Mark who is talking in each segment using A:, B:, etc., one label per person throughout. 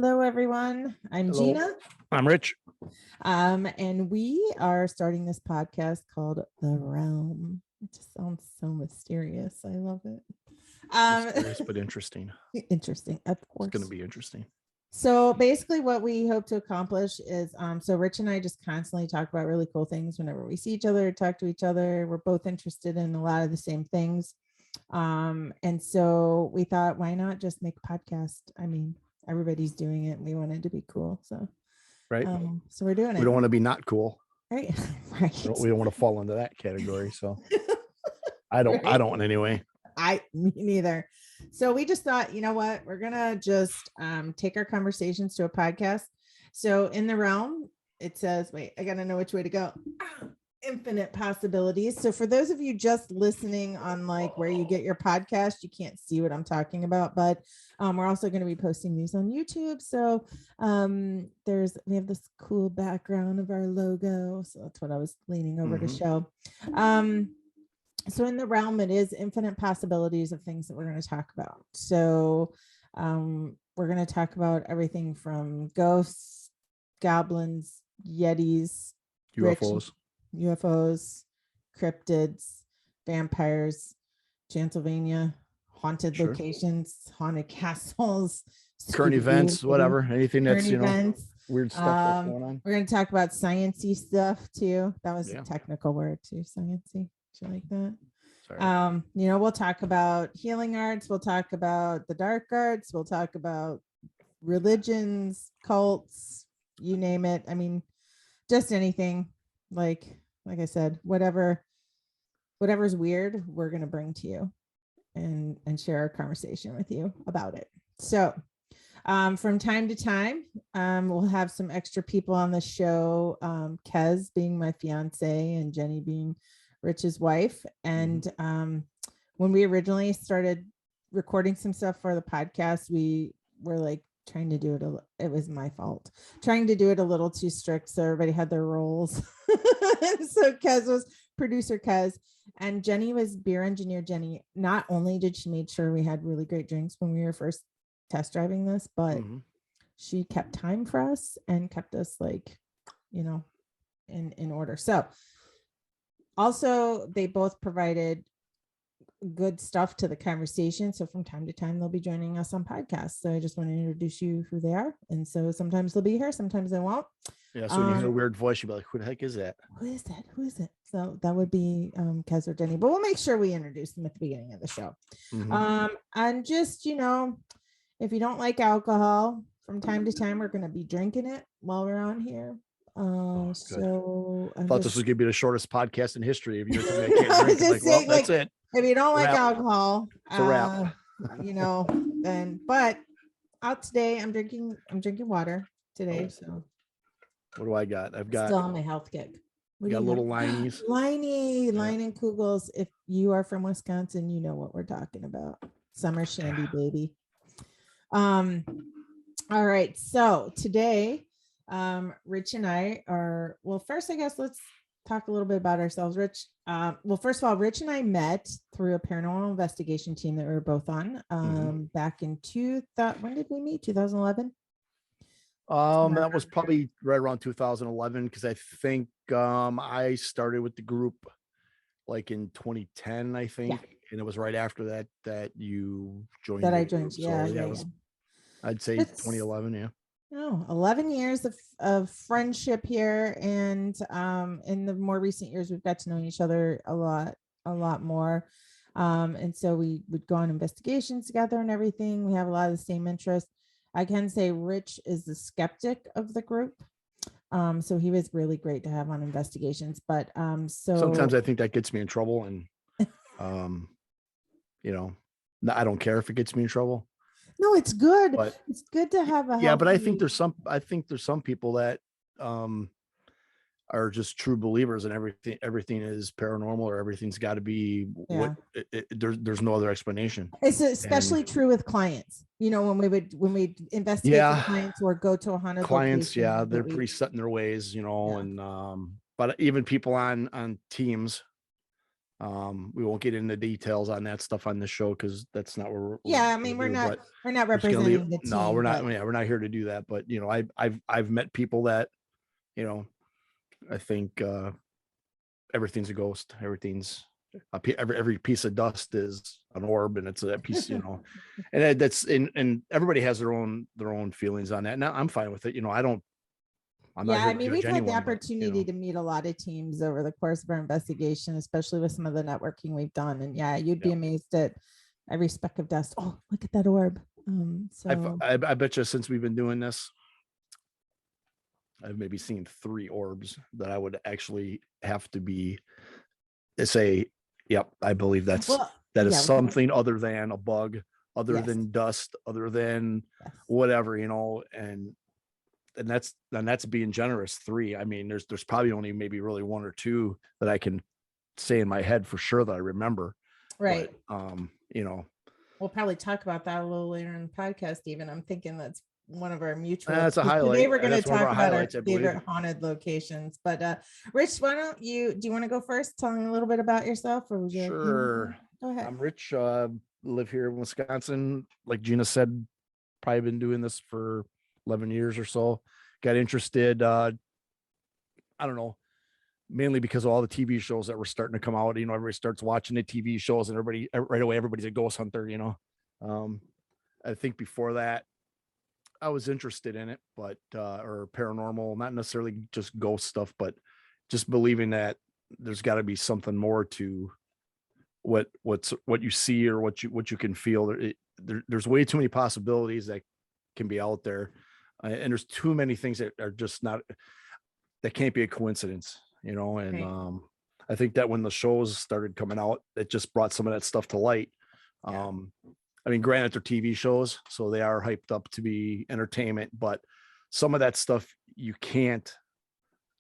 A: Hello, everyone. I'm
B: Hello.
A: Gina.
B: I'm Rich.
A: And we are starting this podcast called The Realm. It just sounds so mysterious. I love it.
B: Mysterious, but interesting.
A: Interesting, of course.
B: It's going to be interesting.
A: So basically what we hope to accomplish is, so Rich and I just constantly talk about really cool things whenever we see each other, talk to each other. We're both interested in a lot of the same things. And so we thought, why not just make a podcast? I mean, everybody's doing it. And we wanted to be cool. So,
B: right.
A: So we're doing it.
B: We don't want to be not cool.
A: Right. Right.
B: We don't want to fall into that category. So I don't anyway.
A: Me neither. So we just thought, you know what, we're going to just take our conversations to a podcast. So in the realm, it says, wait, I got to know which way to go. Infinite possibilities. So for those of you just listening on like where you get your podcast, you can't see what I'm talking about, but we're also going to be posting these on YouTube. So we have this cool background of our logo. So that's what I was leaning over to show. So in the realm, it is infinite possibilities of things that we're going to talk about. So we're going to talk about everything from ghosts, goblins, yetis, UFOs, cryptids, vampires, Transylvania, haunted locations, haunted castles,
B: current events, whatever, anything that's, weird stuff that's going on.
A: We're going to talk about sciencey stuff too. That was a technical word too, sciencey. Do you like that? Sorry. We'll talk about healing arts. We'll talk about the dark arts. We'll talk about religions, cults, you name it. I mean, just anything. Like I said, whatever's weird, we're going to bring to you and share our conversation with you about it. So from time to time, we'll have some extra people on the show, Kez being my fiance and Jenny being Rich's wife. And when we originally started recording some stuff for the podcast, we were like trying to do it. It was my fault trying to do it a little too strict. So everybody had their roles. So Kez was producer Kez and Jenny was beer engineer Jenny. Not only did she make sure we had really great drinks when we were first test driving this, but she kept time for us and kept us like, in order. So also, they both provided good stuff to the conversation. So from time to time, they'll be joining us on podcasts. So I just want to introduce you who they are. And so sometimes they'll be here, sometimes they won't.
B: Yeah. So when you hear a weird voice, you'll be like, who the heck is that?
A: Who is that? Who is it? So that would be Kez or Jenny, but we'll make sure we introduce them at the beginning of the show. And just, if you don't like alcohol, from time to time, we're going to be drinking it while we're on here. So
B: I thought this was gonna be the shortest podcast in history. If you're that's it.
A: If you don't like alcohol,
B: it's a wrap.
A: But out today, I'm drinking water today. So
B: what do I got? I've got
A: still on my health kick.
B: We got little Liney's.
A: Line and Kugels. If you are from Wisconsin, you know what we're talking about. Summer shandy, baby. All right. So today, Rich and I are, well, first, I guess let's talk a little bit about ourselves. Rich, first of all, Rich and I met through a paranormal investigation team that we were both on back in when did we meet? 2011?
B: That was probably right around 2011 because I think I started with the group like in 2010, I think, and it was right after that you joined.
A: That I joined,
B: I'd say 2011, yeah.
A: 11 years of friendship here, and in the more recent years we've got to know each other a lot more, and so we would go on investigations together and everything. We have a lot of the same interests. I can say Rich is the skeptic of the group, so he was really great to have on investigations, but so
B: sometimes I think that gets me in trouble, and I don't care if it gets me in trouble.
A: No, it's good. But it's good to have a
B: but I think there's some people that are just true believers and everything is paranormal, or everything's got to be there's no other explanation.
A: It's especially true with clients. When we investigate with clients or go to a haunted
B: clients, they're pretty set in their ways, and but even people on teams, We won't get into details on that stuff on the show because that's not where
A: I mean, we're not representing the team.
B: No, we're not. Yeah, we're not here to do that. But you know, I've met people that, you know, I think everything's a ghost. Everything's every piece of dust is an orb, and it's that piece, you know, and that's and everybody has their own feelings on that. Now I'm fine with it. You know, I'm not here
A: I mean, we've had the opportunity
B: but, you know,
A: to meet a lot of teams over the course of our investigation, especially with some of the networking we've done. And you'd be amazed at every speck of dust. Oh, look at that orb. So
B: I bet you since we've been doing this, I've maybe seen 3 orbs that I would actually have to say, yep, I believe that is something other than a bug, other than dust, other than whatever, you know, and that's being generous. 3. I mean, there's probably only maybe really 1 or 2 that I can say in my head for sure that I remember.
A: Right.
B: But, you know,
A: we'll probably talk about that a little later in the podcast. Even I'm thinking that's one of our mutual.
B: That's a highlight.
A: Today we're going to talk about our favorite haunted locations. But Rich, why don't do you want to go first? Tell me a little bit about yourself, or would you?
B: Sure.
A: Go ahead.
B: I'm Rich. Live here in Wisconsin. Like Gina said, probably been doing this for 11 years or so. Got interested, I don't know, mainly because of all the TV shows that were starting to come out. You know, everybody starts watching the TV shows and everybody's a ghost hunter, you know. I think before that I was interested in it, but or paranormal, not necessarily just ghost stuff, but just believing that there's got to be something more to what you see or what you can feel. There's way too many possibilities that can be out there, and there's too many things that are just not, that can't be a coincidence, you know. And
A: right.
B: I think that when the shows started coming out, it just brought some of that stuff to light. I mean, granted, they're TV shows, so they are hyped up to be entertainment, but some of that stuff you can't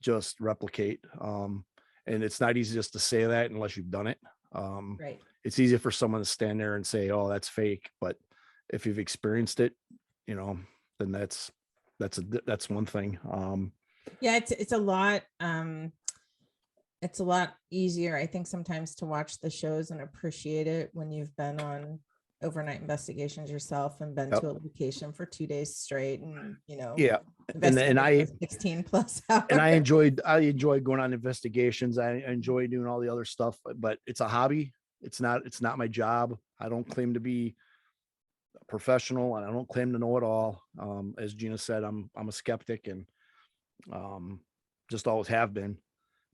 B: just replicate. And it's not easy just to say that unless you've done it.
A: Right.
B: It's easy for someone to stand there and say, "Oh, that's fake," but if you've experienced it, you know, then that's one thing.
A: It's a lot. It's a lot easier, I think, sometimes to watch the shows and appreciate it when you've been on overnight investigations yourself and been to a location for 2 days straight, and you know,
B: and I
A: 16 plus hours.
B: And I enjoy going on investigations. I enjoy doing all the other stuff, but it's a hobby. It's not my job. I don't claim to be a professional, and I don't claim to know it all. As Gina said, I'm a skeptic, and just always have been.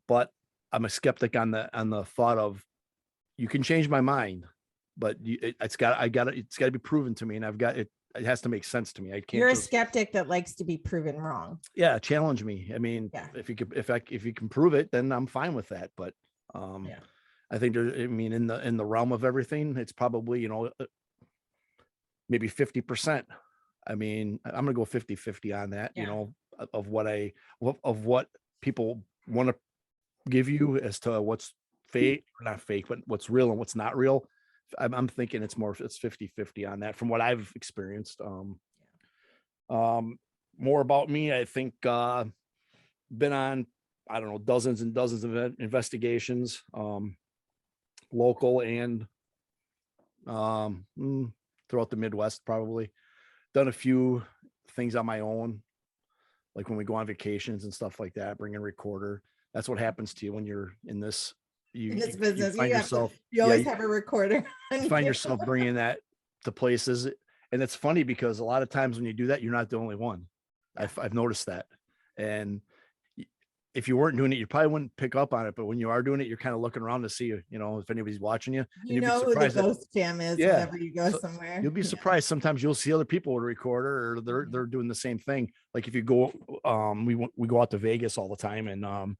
B: But I'm a skeptic on the thought of, you can change my mind, but it's got to be proven to me, and it has to make sense to me. I can't.
A: You're a skeptic that likes to be proven wrong.
B: Yeah, challenge me. I mean, if you can prove it, then I'm fine with that. But I think in the realm of everything, it's probably, you know, maybe 50%. I mean, I'm gonna go 50-50 on that, you know, of what people want to give you as to what's fake or not fake, but what's real and what's not real. I'm thinking it's 50-50 on that from what I've experienced. More about me, I think, been on, I don't know, dozens and dozens of investigations, local and throughout the Midwest, probably. Done a few things on my own, like when we go on vacations and stuff like that, bring a recorder. That's what happens to you when you're in this business. You find yourself,
A: you always have a recorder.
B: You find yourself bringing that to places. And it's funny because a lot of times when you do that, you're not the only one. I've noticed that. And if you weren't doing it, you probably wouldn't pick up on it. But when you are doing it, you're kind of looking around to see, you know, if anybody's watching you.
A: You know who the ghost fam is whenever you go somewhere.
B: You'll be surprised. Sometimes you'll see other people with a recorder, or they're doing the same thing. Like if you go, we go out to Vegas all the time, and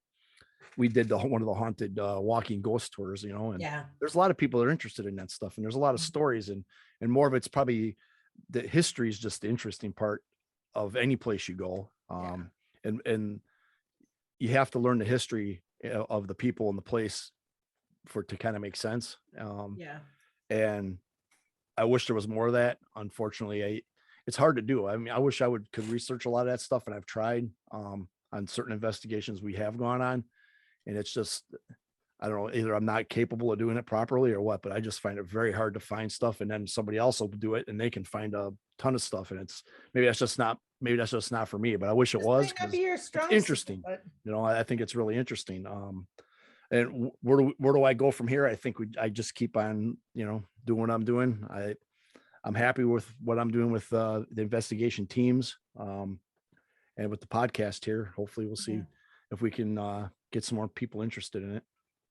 B: we did one of the haunted walking ghost tours, you know, and there's a lot of people that are interested in that stuff, and there's a lot of stories, and more of it's probably the history is just the interesting part of any place you go. And you have to learn the history of the people and the place for it to kind of make sense. And I wish there was more of that. Unfortunately, it's hard to do. I mean, I wish I could research a lot of that stuff, and I've tried on certain investigations we have gone on, and it's just, I don't know, either I'm not capable of doing it properly or what, but I just find it very hard to find stuff. And then somebody else will do it and they can find a ton of stuff. And maybe that's just not for me, but I wish it
A: This
B: was,
A: might not be
B: because
A: your
B: it's
A: strong suit,
B: interesting.
A: but
B: I think it's really interesting. And where do I go from here? I think I just keep on, doing what I'm doing. I'm happy with what I'm doing with the investigation teams, and with the podcast here. Hopefully we'll see if we can get some more people interested in it.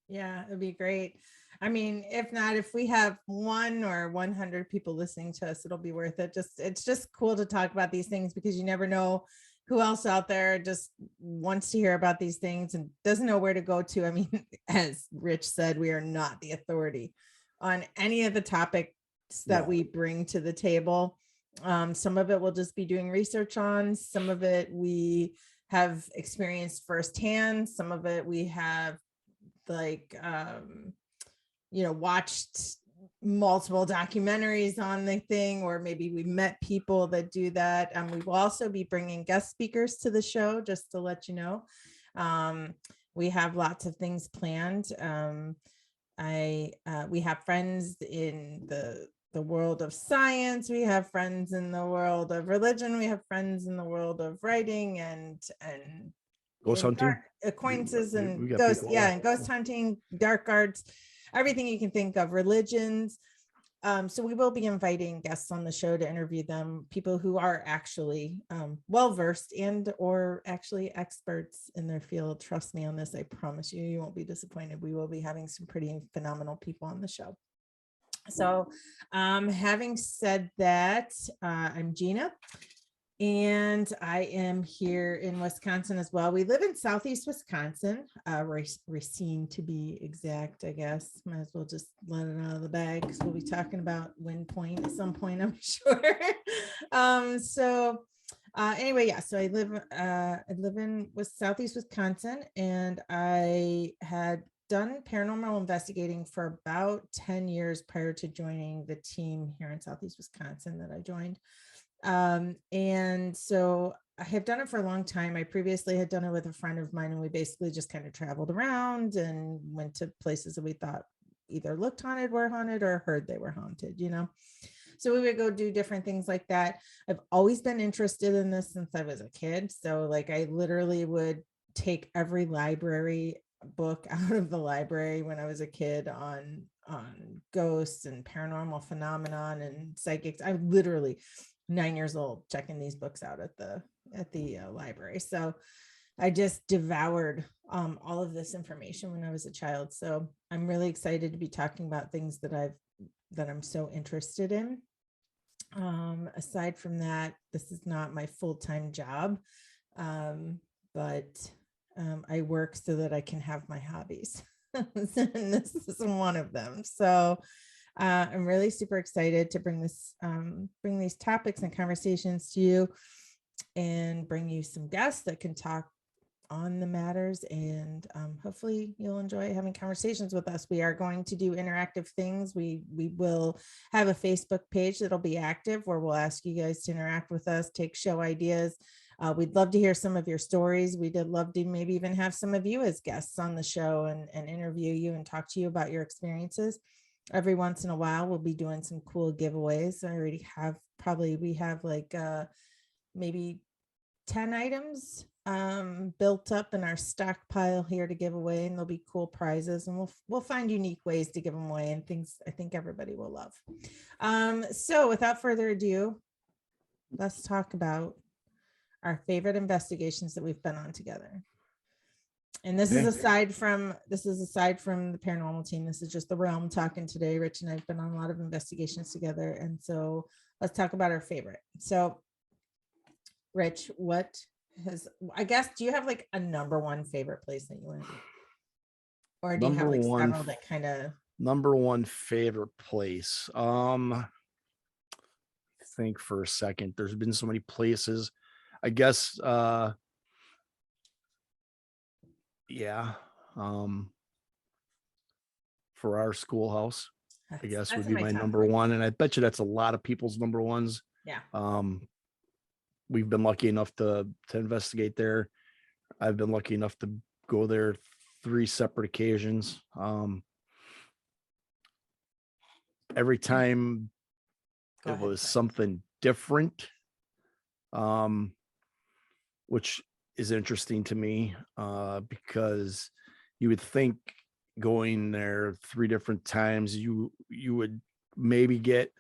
A: Yeah, it'd be great. I mean, if not, if we have 1 or 100 people listening to us, it'll be worth it. It's just cool to talk about these things, because you never know who else out there just wants to hear about these things and doesn't know where to go to. I mean, as Rich said, we are not the authority on any of the topics that we bring to the table. Some of it we'll just be doing research on. Some of it we have experienced firsthand. Some of it we have watched multiple documentaries on the thing, or maybe we met people that do that. We will also be bringing guest speakers to the show, just to let you know. We have lots of things planned. We have friends in the world of science. We have friends in the world of religion. We have friends in the world of writing and
B: ghost hunting,
A: acquaintances, and ghost, and ghost hunting, dark arts, everything you can think of, religions. So we will be inviting guests on the show to interview them, people who are actually well-versed and or actually experts in their field. Trust me on this. I promise you, you won't be disappointed. We will be having some pretty phenomenal people on the show. So having said that, I'm Gina. And I am here in Wisconsin as well. We live in Southeast Wisconsin, Racine to be exact, I guess. Might as well just let it out of the bag, because we'll be talking about Wind Point at some point, I'm sure. So I live in Southeast Wisconsin, and I had done paranormal investigating for about 10 years prior to joining the team here in Southeast Wisconsin that I joined. And so I have done it for a long time. I previously had done it with a friend of mine, and we basically just kind of traveled around and went to places that we thought either looked haunted, were haunted, or heard they were haunted, So we would go do different things like that. I've always been interested in this since I was a kid. So I literally would take every library book out of the library when I was a kid on ghosts and paranormal phenomenon and psychics. I literally 9 years old checking these books out at the library. So I just devoured all of this information when I was a child. So I'm really excited to be talking about things that I'm so interested in. Aside from that, this is not my full-time job, but I work so that I can have my hobbies. And this is one of them. So I'm really super excited to bring these topics and conversations to you, and bring you some guests that can talk on the matters, and hopefully you'll enjoy having conversations with us. We are going to do interactive things. We will have a Facebook page that'll be active, where we'll ask you guys to interact with us, take show ideas. We'd love to hear some of your stories. We'd love to maybe even have some of you as guests on the show and interview you and talk to you about your experiences. Every once in a while, we'll be doing some cool giveaways. We have maybe 10 items built up in our stockpile here to give away, and there'll be cool prizes, and we'll find unique ways to give them away, and things I think everybody will love. So without further ado, let's talk about our favorite investigations that we've been on together. And this is aside from the paranormal team. This is just the realm talking today. Rich and I've been on a lot of investigations together. And so let's talk about our favorite. So Rich, do you have a number one favorite place that you went? Or do you have several that kind of
B: number one favorite place? Think for a second. There's been so many places. I guess for our schoolhouse, I guess would be my number one. And I bet you that's a lot of people's number ones.
A: Yeah.
B: We've been lucky enough to investigate there. I've been lucky enough to go there 3 separate occasions. Every time it was something different, which is interesting to me, because you would think going there 3 different times, you would maybe get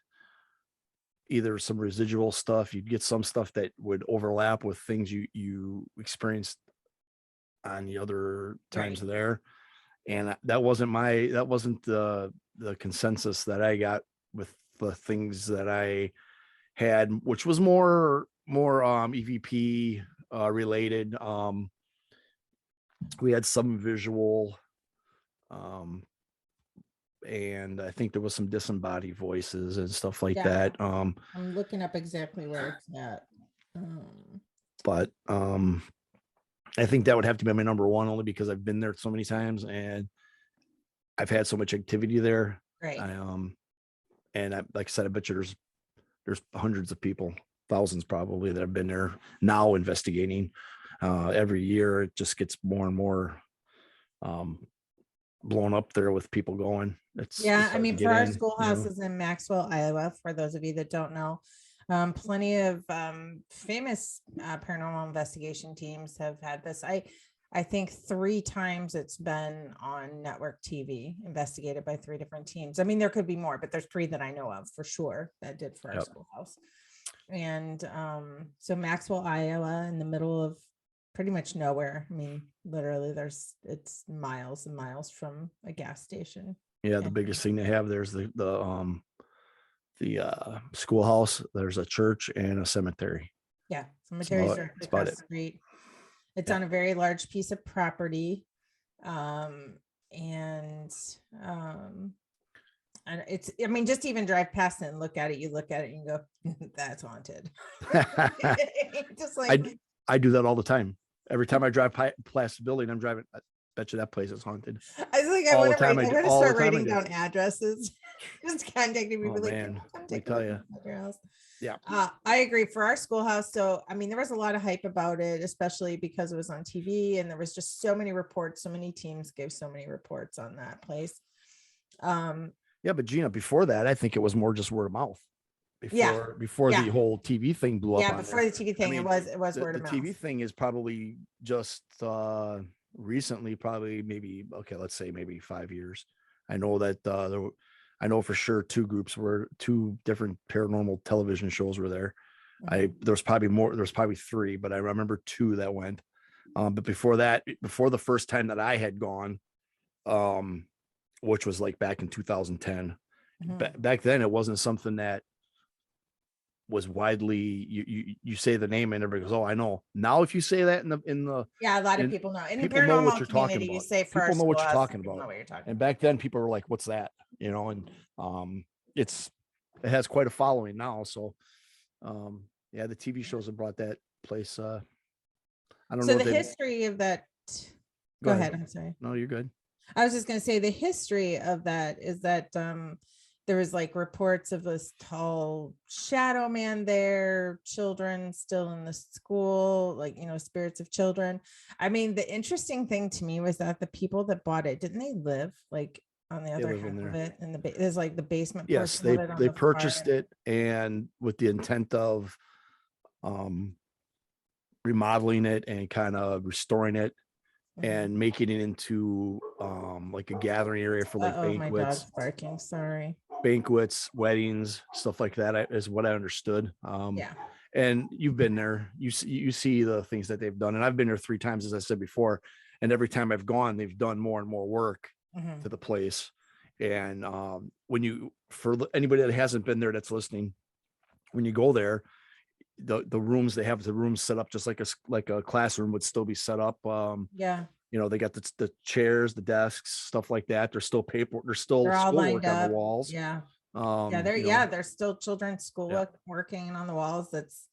B: either some residual stuff, you'd get some stuff that would overlap with things you experienced on the other times there. And that wasn't the consensus that I got with the things that I had, which was more EVP related. We had some visual, and I think there was some disembodied voices and stuff like that.
A: I'm looking up exactly where it's at.
B: But I think that would have to be my number one, only because I've been there so many times and I've had so much activity there.
A: Right.
B: Like I said, I bet you there's hundreds of people, thousands probably, that have been there now investigating. Every year it just gets more and more blown up there with people going.
A: I mean, for our schoolhouse is in Maxwell, Iowa, for those of you that don't know. Plenty of famous paranormal investigation teams have had this. I think 3 times it's been on network TV, investigated by 3 different teams. I mean, there could be more, but there's 3 that I know of for sure that did for our schoolhouse. And so Maxwell, Iowa, in the middle of pretty much nowhere. I mean, literally it's miles and miles from a gas station.
B: Yeah, the biggest thing they have there's the schoolhouse. There's a church and a cemetery.
A: Yeah, cemeteries are across the street. It's on a very large piece of property. It's, I mean, just even drive past it and look at it, you go, that's haunted. Just like
B: I do that all the time. Every time I drive past the building, I'm driving. I bet you that place is haunted.
A: I was like, I'm going to start writing down addresses. Just contacting people.
B: Man, I tell you. Yeah.
A: I agree for our schoolhouse. So, I mean, there was a lot of hype about it, especially because it was on TV and there was just so many reports. So many teams gave so many reports on that place.
B: Yeah, but Gina, before that, I think it was more just word of mouth. Before the whole TV thing blew up.
A: Yeah, before the TV thing, it was word of mouth.
B: The TV thing is probably just recently, let's say maybe 5 years. I know that I know for sure 2 different paranormal television shows were there. Mm-hmm. There's probably more. There's probably 3, but I remember 2 that went. But before that, before the first time that I had gone, which was like back in 2010, back then it wasn't something that was widely. You say the name and everybody goes, "Oh, I know." Now, if you say that in the
A: a lot of people know. In the
B: paranormal know what you're
A: community,
B: talking about.
A: You say
B: people know what you're talking about.
A: Know what you're talking
B: and back then, people were like, "What's that?" And it has quite a following now. So, the TV shows have brought that place. I don't know.
A: So the history of that. Go ahead. I'm sorry.
B: No, you're good.
A: I was just going to say the history of that is that there was like reports of this tall shadow man there, children still in the school, like, spirits of children. I mean, the interesting thing to me was that the people that bought it, didn't they live like on the other half of it? And there's like the basement.
B: Yes, they purchased it, and with the intent of remodeling it and kind of restoring it. And making it into like a gathering area for like banquets.
A: My dog's barking. Sorry.
B: Banquets, weddings, stuff like that is what I understood. And you've been there. You see the things that they've done, and I've been there 3 times, as I said before. And every time I've gone, they've done more and more work to the place. And for anybody that hasn't been there that's listening, when you go there, the rooms, they have the rooms set up just like a classroom would still be set up. They got the chairs, the desks, stuff like that. There's still paper. There's still schoolwork on the walls.
A: There's still children's schoolwork working on the walls. That's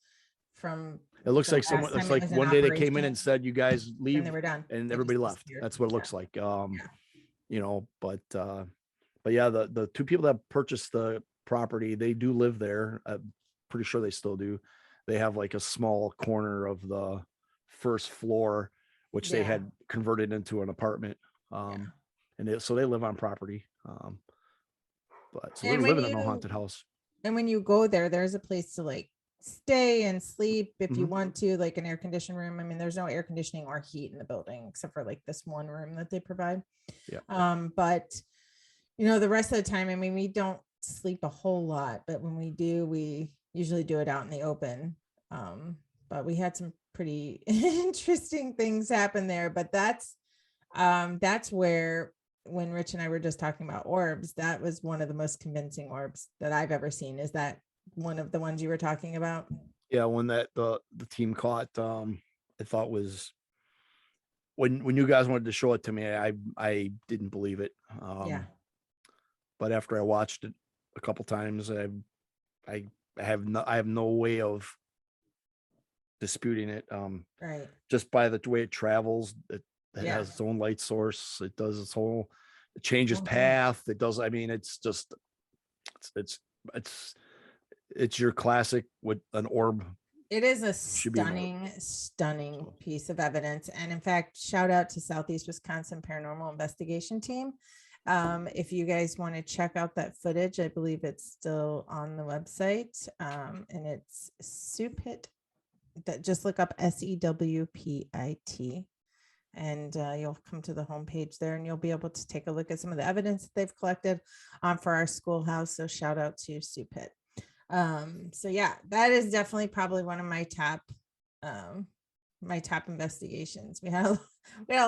A: from.
B: It looks like someone. It's like one day they came in and said, "You guys leave,"
A: and they were done,
B: and everybody left. That's what it looks like. But the 2 people that purchased the property, they do live there. I'm pretty sure they still do. They have like a small corner of the first floor, which they had converted into an apartment. And so they live on property. But so they're
A: And when
B: living in a
A: you
B: haunted house.
A: and when you go there, there's a place to like stay and sleep if you
B: Mhm.
A: want to, like an air conditioned room. I mean, there's no air conditioning or heat in the building except for like this one room that they provide.
B: Yeah.
A: But you know, the rest of the time, I mean, we don't sleep a whole lot, but when we do, we usually do it out in the open. But we had some pretty interesting things happen there. But that's where, when Rich and I were just talking about orbs, that was one of the most convincing orbs that I've ever seen. Is that one of the ones you were talking about?
B: Yeah, one that the team caught, I thought was when you guys wanted to show it to me, I didn't believe it.
A: Yeah.
B: But after I watched it a couple times, I I have no way of disputing it.
A: Right.
B: Just by the way it travels, it
A: Yeah.
B: has its own light source. It does it changes
A: Mhm.
B: path. It does. I mean, it's just it's it's it's your classic with an orb.
A: It is a
B: Should be an orb.
A: stunning piece of evidence. And in fact, shout out to Southeast Wisconsin Paranormal Investigation Team. If you guys want to check out that footage, I believe it's still on the website. And it's SUPIT. That just look up SEWPIT. And you'll come to the homepage there and you'll be able to take a look at some of the evidence that they've collected for our schoolhouse. So shout out to SUPIT. So yeah, that is definitely probably one of my top investigations. We had a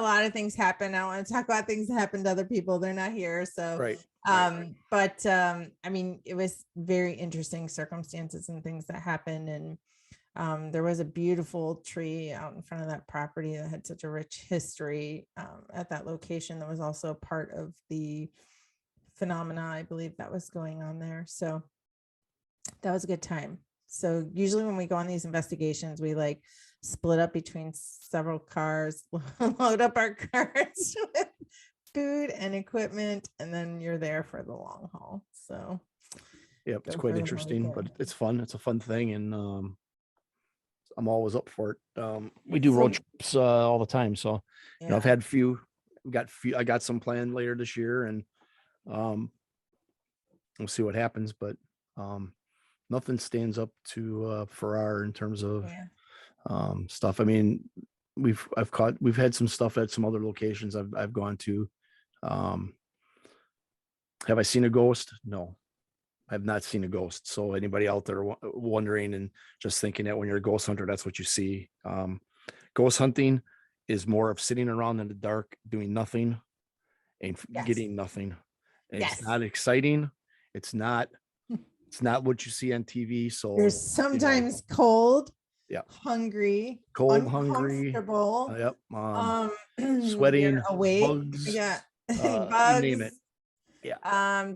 A: lot of things happen. I don't want to talk about things that happened to other people. They're not here. So
B: Right.
A: But I mean, it was very interesting circumstances and things that happened. And there was a beautiful tree out in front of that property that had such a rich history at that location. That was also a part of the phenomena, I believe, that was going on there. So that was a good time. So usually when we go on these investigations, we like split up between several cars, load up our cars with food and equipment, and then you're there for the long haul. So
B: yeah, it's quite interesting, but it's fun. It's a fun thing, and I'm always up for it. We do road trips all the time, so you know, I've had I got some planned later this year, and we'll see what happens, but nothing stands up to Farrar in terms of stuff. I mean, we've had some stuff at some other locations I've gone to. Have I seen a ghost? No, I've not seen a ghost. So anybody out there wondering and just thinking that when you're a ghost hunter, that's what you see. Ghost hunting is more of sitting around in the dark, doing nothing and getting nothing. And it's not exciting. It's not what you see on TV. So
A: you're sometimes cold, hungry, uncomfortable,
B: sweating,
A: you're awake,
B: bugs,
A: bugs,
B: you name it.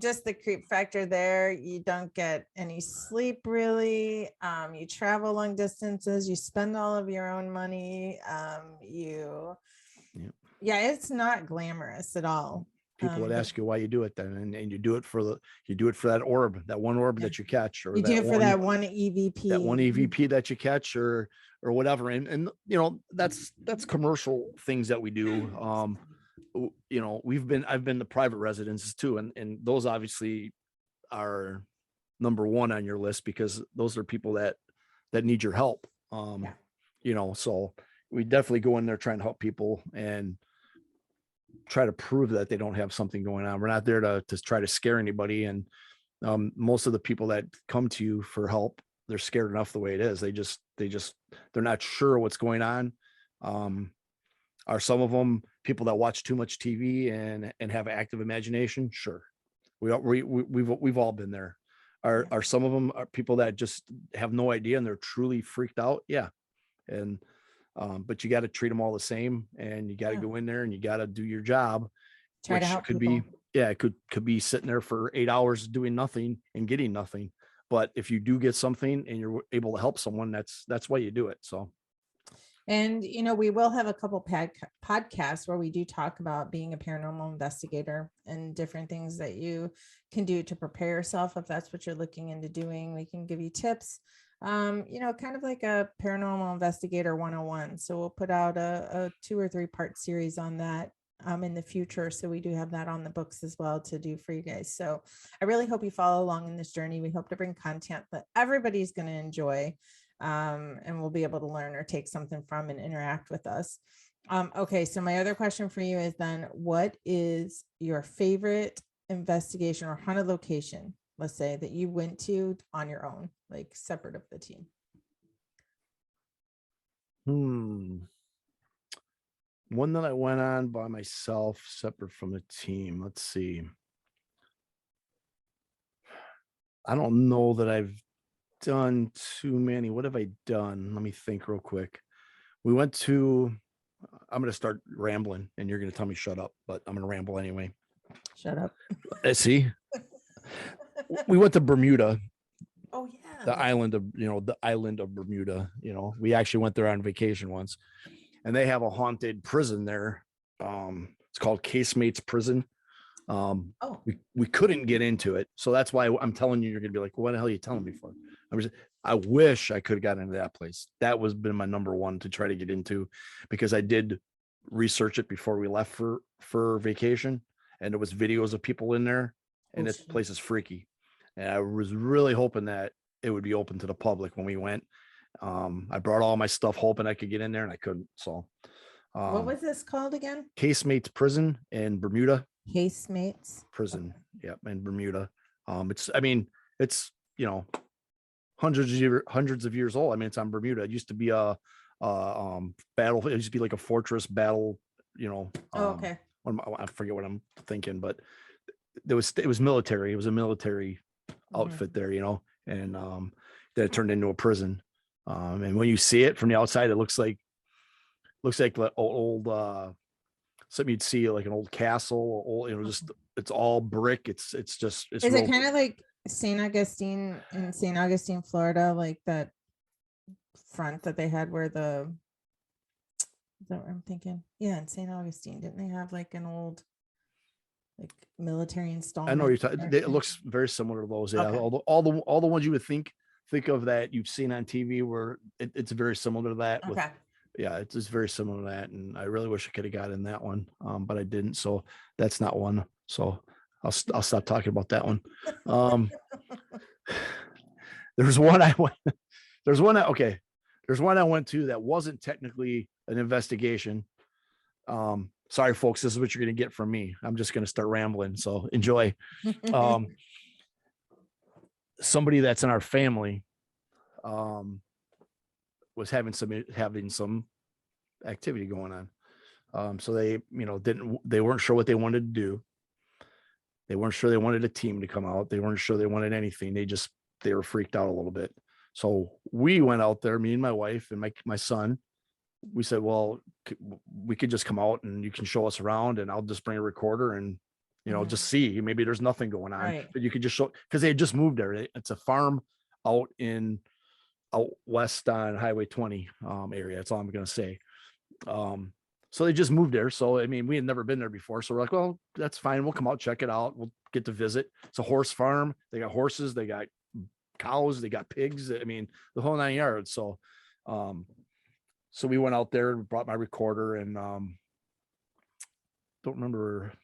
A: Just the creep factor there. You don't get any sleep really. You travel long distances, you spend all of your own money. It's not glamorous at all.
B: People would ask you why you do it then, and you do it for that orb, that one orb that you catch, or
A: you do it for that one EVP,
B: that you catch, or whatever. And you know, that's commercial things that we do. You know, I've been to private residences too, and those obviously are number one on your list because those are people that need your help. You know, so we definitely go in there trying to help people and try to prove that they don't have something going on. We're not there to try to scare anybody. And most of the people that come to you for help, they're scared enough the way it is. They're not sure what's going on. Are some of them people that watch too much TV and have active imagination? Sure. We've all been there. Are some of them are people that just have no idea and they're truly freaked out? Yeah. And but you got to treat them all the same, and you got to go in there and you got to do your job.
A: Try to help
B: could
A: people.
B: it could be sitting there for 8 hours doing nothing and getting nothing. But if you do get something and you're able to help someone, that's why you do it. So.
A: And, you know, we will have a couple podcasts where we do talk about being a paranormal investigator and different things that you can do to prepare yourself. If that's what you're looking into doing, we can give you tips, you know, kind of like a paranormal investigator 101. So we'll put out a 2 or 3 part series on that in the future. So we do have that on the books as well to do for you guys. So I really hope you follow along in this journey. We hope to bring content that everybody's going to enjoy, and we'll be able to learn or take something from and interact with us. Okay, so my other question for you is then, what is your favorite investigation or haunted location, let's say, that you went to on your own, like separate of the team?
B: One that I went on by myself, separate from the team. Let's see. I don't know that I've done too many. What have I done? Let me think real quick. We went to, I'm going to start rambling and you're going to tell me shut up, but I'm going to ramble anyway.
A: Shut up.
B: See, we went to Bermuda.
A: Oh yeah.
B: The island of Bermuda. We actually went there on vacation once, and they have a haunted prison there. It's called Casemates Prison. We couldn't get into it, so that's why I'm telling you. You're gonna be like, what the hell are you telling me for? I wish I could have gotten into that place. That was been my number one to try to get into, because I did research it before we left for vacation, and there was videos of people in there, and this place is freaky. And I was really hoping that it would be open to the public when we went. I brought all my stuff hoping I could get in there, and I couldn't. So
A: what was this called again?
B: Casemates Prison in Bermuda.
A: Casemates
B: Prison. Okay. Yep. In Bermuda. It's hundreds of years old. It's on Bermuda. It used to be a battle. It used to be like a fortress battle,
A: okay.
B: I forget what I'm thinking, but it was military. It was a military outfit there, and then it turned into a prison. And when you see it from the outside, it looks like old something you'd see, like an old castle, old, it's all brick. It's is
A: it kind of like St. Augustine in St. Augustine, Florida, like that front that they had where is that what I'm thinking? Yeah, in St. Augustine, didn't they have like an old like military installment?
B: I know you're talking. It looks very similar to those. Yeah, okay. all the ones you would think of that you've seen on TV, where it's very similar to that. Okay. It's just very similar to that, and I really wish I could have got in that one, but I didn't. So that's not one. So I'll stop talking about that one. There's one I went to that wasn't technically an investigation. Sorry, folks, this is what you're going to get from me. I'm just going to start rambling. So enjoy. Somebody that's in our family was having some activity going on. So they weren't sure what they wanted to do. They weren't sure they wanted a team to come out. They weren't sure they wanted anything. They were freaked out a little bit. So we went out there, me and my wife and my son. We said, well, we could just come out and you can show us around, and I'll just bring a recorder and, just see. Maybe there's nothing going on, right. But you could just show, because they had just moved there. It's a farm out west on Highway 20 area. That's all I'm going to say. So they just moved there. So, we had never been there before. So we're like, well, that's fine. We'll come out, check it out. We'll get to visit. It's a horse farm. They got horses, they got cows, they got pigs. The whole 9 yards. So, so we went out there and brought my recorder, and don't remember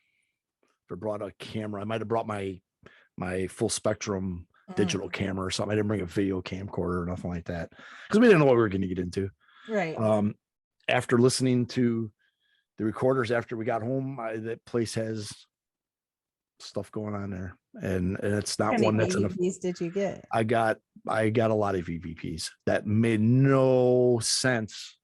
B: if I brought a camera. I might've brought my full spectrum digital camera or something. I didn't bring a video camcorder or nothing like that, because we didn't know what we were going to get into.
A: Right.
B: After listening to the recorders, after we got home, that place has stuff going on there, and it's not one that's enough.
A: Did you get?
B: I got a lot of EVPs that made no sense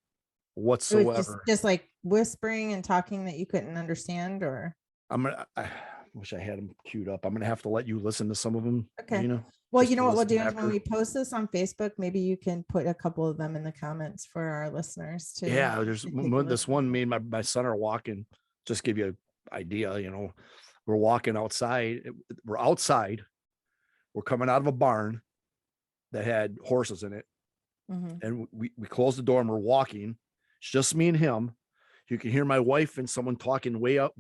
B: whatsoever.
A: It was just like whispering and talking that you couldn't understand, or
B: I wish I had them queued up. I'm gonna have to let you listen to some of them.
A: Okay. Well, you know what we'll do is when we post this on Facebook, maybe you can put a couple of them in the comments for our listeners too.
B: Yeah, there's this one. Me and my son are walking. Just give you an idea. We're walking outside. We're outside. We're coming out of a barn that had horses in it, and we closed the door and we're walking. It's just me and him. You can hear my wife and someone talking way up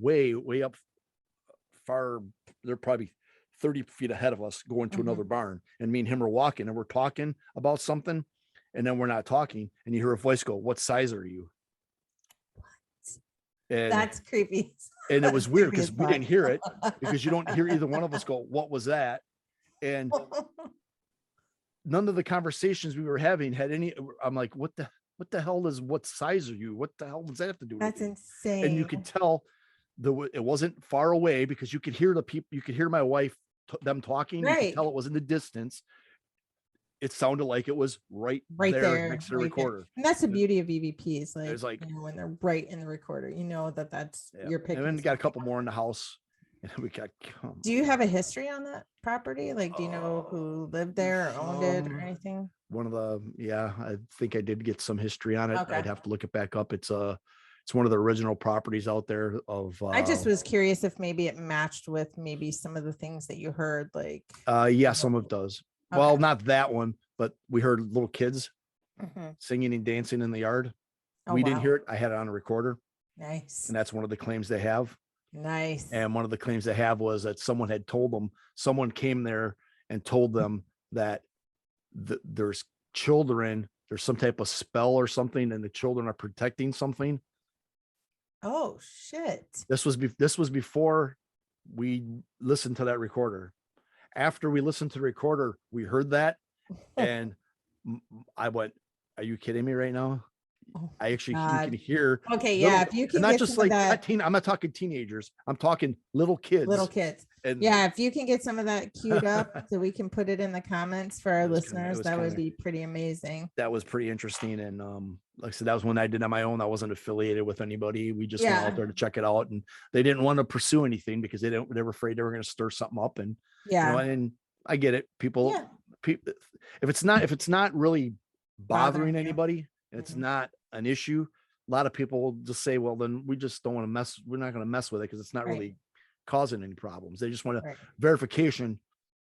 B: far. They're probably 30 feet ahead of us going to another barn, and me and him are walking, and we're talking about something, and then we're not talking, and you hear a voice go, "What size are you?" And
A: that's creepy.
B: And it was
A: That's
B: weird
A: creepy
B: because
A: as
B: we
A: fuck.
B: didn't hear it, because you don't hear either one of us go, what was that? And none of the conversations we were having had any, I'm like, what the hell is, what size are you? What the hell does that have to do with
A: That's
B: anything?
A: insane.
B: And you could tell it wasn't far away, because you could hear the people, you could hear my wife, them talking. You could tell it was in the distance. It sounded like it was right there next to the recorder.
A: And that's the beauty of EVPs.
B: It's like,
A: you know, when they're right in the recorder, you know that's you're picking.
B: And then got a couple more in the house. And we got.
A: Do you have a history on that property? Like, do you know who lived there or owned it or anything?
B: One of the, I think I did get some history on it.
A: Okay.
B: I'd have to look it back up. It's one of the original properties out there of.
A: I just was curious if maybe it matched with maybe some of the things that you heard, like.
B: Yeah, some of it does. Okay. Well, not that one, but we heard little kids singing and dancing in the yard. We didn't hear it. I had it on a recorder.
A: Nice.
B: And that's one of the claims they have.
A: Nice.
B: And one of the claims they have was that someone had told them, someone came there and told them that there's children, there's some type of spell or something, and the children are protecting something.
A: Oh shit.
B: This was before we listened to that recorder. After we listened to the recorder, we heard that, and I went, "Are you kidding me right now?" I actually you can hear.
A: Okay, yeah. If you can,
B: not just like that, I'm not talking teenagers. I'm talking little kids.
A: Little kids. And yeah, if you can get some of that queued up so we can put it in the comments for our listeners, that would be pretty amazing.
B: That was pretty interesting. And like I said, that was when I did on my own. I wasn't affiliated with anybody. We just went out there to check it out, and they didn't want to pursue anything because they were afraid they were going to stir something up. And and I get it. People, if it's not really bothering anybody, and it's not an issue, a lot of people will just say, well, then we just don't want to mess. We're not going to mess with it because it's not really causing any problems. They just want a verification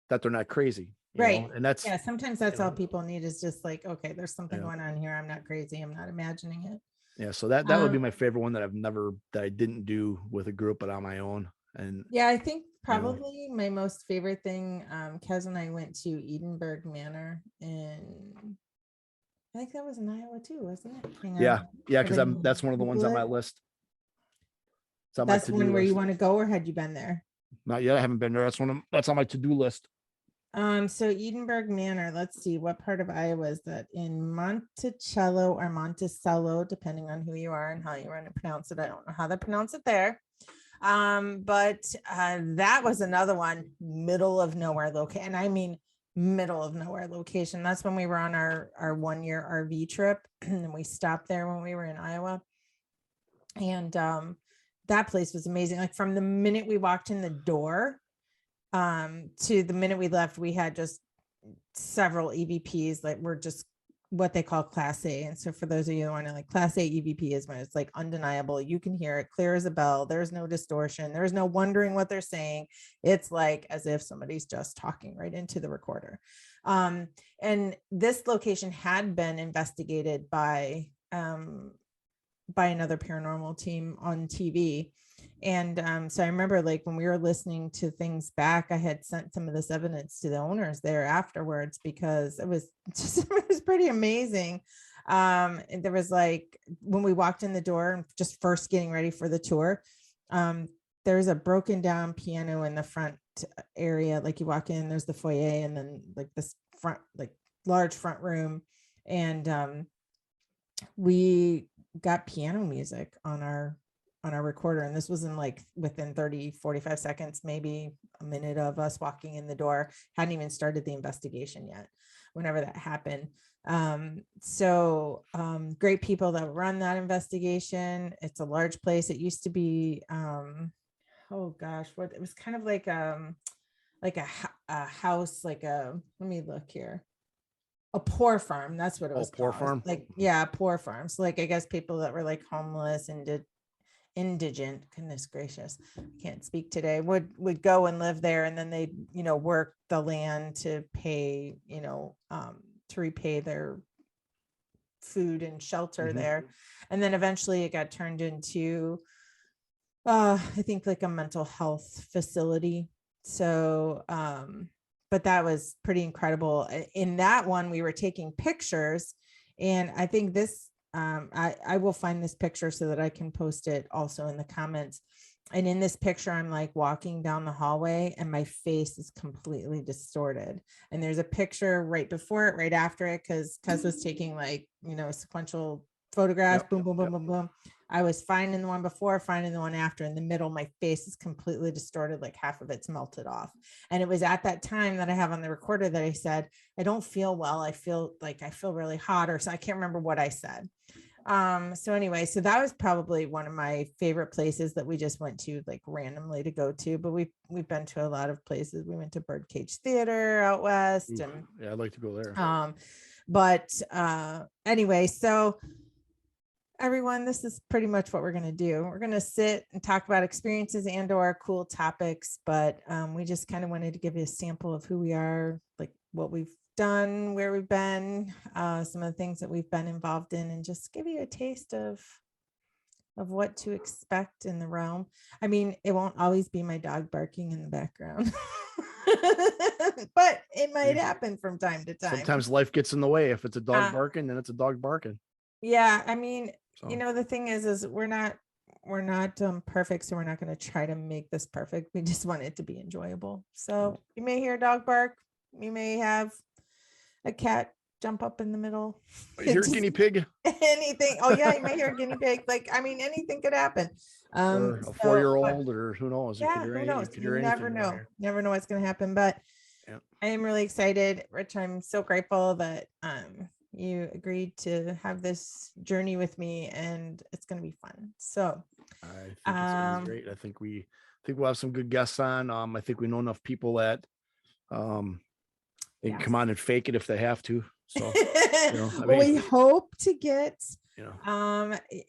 B: that they're not crazy. You know? And that's
A: sometimes that's all people need, is just like, okay, there's something going on here. I'm not crazy. I'm not imagining it.
B: Yeah. So that would be my favorite one that I didn't do with a group, but on my own. And
A: I think probably my most favorite thing, Kez and I went to Edinburgh Manor, and I think that was in Iowa too, wasn't it?
B: Yeah. Because that's one of the ones on my list.
A: That's one where you want to go, or had you been there?
B: Not yet. I haven't been there. That's on my to-do list.
A: So Edinburgh Manor, let's see, what part of Iowa is that? In Monticello or Monticello, depending on who you are and how you want to pronounce it. I don't know how to pronounce it there. But that was another one, middle of nowhere location. And I mean middle of nowhere location. That's when we were on our 1-year RV trip, and we stopped there when we were in Iowa. And that place was amazing. Like from the minute we walked in the door to the minute we left, we had just several EVPs that were just what they call Class A. And so for those of you who want to, like, Class A EVP is when it's like undeniable. You can hear it clear as a bell. There's no distortion. There's no wondering what they're saying. It's like as if somebody's just talking right into the recorder. And this location had been investigated by another paranormal team on TV. And so I remember, like, when we were listening to things back, I had sent some of this evidence to the owners there afterwards, because it was pretty amazing. And there was, like, when we walked in the door and just first getting ready for the tour, there's a broken down piano in the front area. Like, you walk in, there's the foyer, and then like this front, like large front room. And we got piano music on our recorder, and this was in like within 30-45 seconds, maybe a minute of us walking in the door. Hadn't even started the investigation yet whenever that happened. So great people that run that investigation. It's a large place. It used to be oh gosh, what it was kind of like a house, like let me look here. A poor farm. That's what it was.
B: Poor
A: called.
B: farm.
A: Like, yeah, poor farm. So, like, I guess people that were like homeless and indigent, goodness gracious, I can't speak today, would go and live there, and then they, work the land to pay, to repay their food and shelter there. And then eventually it got turned into, I think, like a mental health facility. So, but that was pretty incredible. In that one, we were taking pictures, and I think this I will find this picture so that I can post it also in the comments. And in this picture, I'm like walking down the hallway and my face is completely distorted. And there's a picture right before it, right after it, because Cuz was taking like, sequential photographs, boom, boom, boom, boom, boom. I was fine in the one before, fine in the one after. In the middle, my face is completely distorted, like half of it's melted off. And it was at that time that I have on the recorder that I said, I don't feel well. I feel really hot, or so I can't remember what I said. So anyway, so that was probably one of my favorite places that we just went to like randomly to go to, but we've been to a lot of places. We went to Birdcage Theater out west.
B: Oof,
A: and
B: yeah, I'd like to go there.
A: Anyway, so everyone, this is pretty much what we're going to do. We're going to sit and talk about experiences and or cool topics, but we just kind of wanted to give you a sample of who we are, like what we've done, where we've been, some of the things that we've been involved in, and just give you a taste of what to expect in the realm. I mean, it won't always be my dog barking in the background, but it might happen from time to time.
B: Sometimes life gets in the way. If it's a dog barking, then it's a dog barking.
A: Yeah, I mean, the thing is we're not perfect, so we're not going to try to make this perfect. We just want it to be enjoyable. So you may hear a dog bark, you may have a cat jump up in the middle.
B: You're a guinea pig.
A: Anything. Oh yeah, you may hear a guinea pig. Like, I mean, anything could happen.
B: Or a 4-year-old, or who knows?
A: Yeah, who knows? You never know. Never know what's going to happen. But I am really excited, Rich. I'm so grateful that you agreed to have this journey with me, and it's going to be fun. So
B: I think it's gonna be great. I think we'll have some good guests on. I think we know enough people that they can come on and fake it if they have to. So
A: we hope to get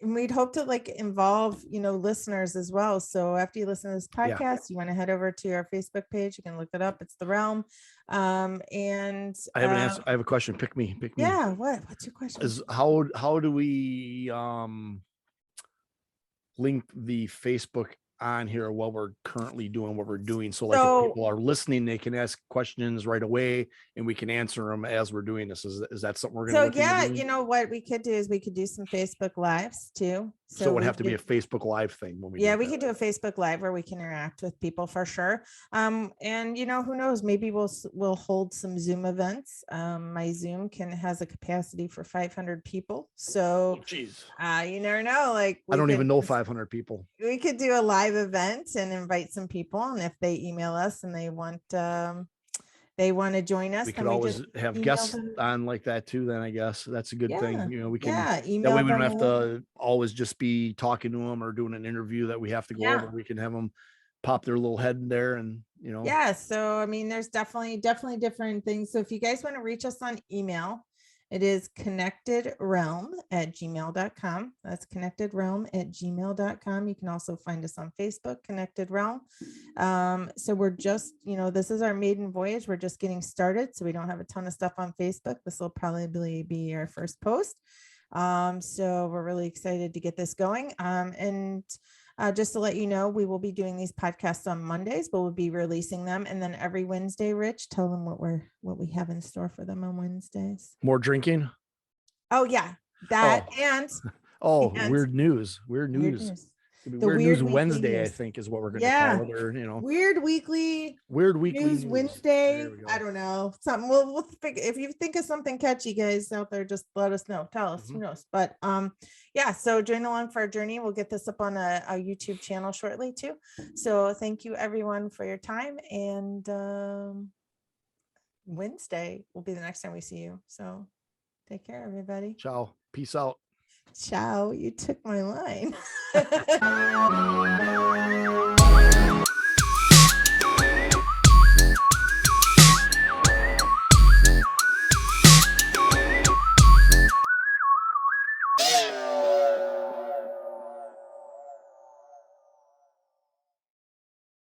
A: we'd hope to like involve listeners as well. So after you listen to this podcast, you want to head over to our Facebook page. You can look it up. It's The Realm. And
B: I have an answer. I have a question. Pick me.
A: Yeah. What's your question?
B: Is how do we link the Facebook on here while we're currently doing what we're doing? So like if people are listening, they can ask questions right away and we can answer them as we're doing this. Is that something we're going to
A: you know what we could do is we could do some Facebook lives too.
B: So it would have to be a Facebook live thing when we
A: we could do a Facebook live where we can interact with people for sure. And who knows, maybe we'll hold some Zoom events. My Zoom has a capacity for 500 people. So you never know. Like
B: I don't even know 500 people.
A: We could do a live event and invite some people, and if they email us and they want to join us,
B: we could always have guests on like that too. Then I guess that's a good thing. We can email that way we don't have to always just be talking to them or doing an interview that we have to go over. We can have them pop their little head in there and
A: so I mean, there's definitely different things. So if you guys want to reach us on email, it is connectedrealm@gmail.com. That's connectedrealm@gmail.com. You can also find us on Facebook, Connected Realm. So we're just, this is our maiden voyage. We're just getting started. So we don't have a ton of stuff on Facebook. This will probably be our first post. So we're really excited to get this going. And just to let you know, we will be doing these podcasts on Mondays, but we'll be releasing them. And then every Wednesday, Rich, tell them what we have in store for them on Wednesdays.
B: More drinking.
A: Oh yeah. That and
B: weird news. The Weird News Wednesday, news. I think is what we're going to call it, or
A: Weird Weekly News Wednesday. I don't know, something. We'll figure. If you think of something catchy, guys out there, just let us know. Tell us. Who knows? But so join along for our journey. We'll get this up on a YouTube channel shortly too. So thank you everyone for your time, and Wednesday will be the next time we see you. So take care, everybody.
B: Ciao. Peace out.
A: Ciao, you took my line.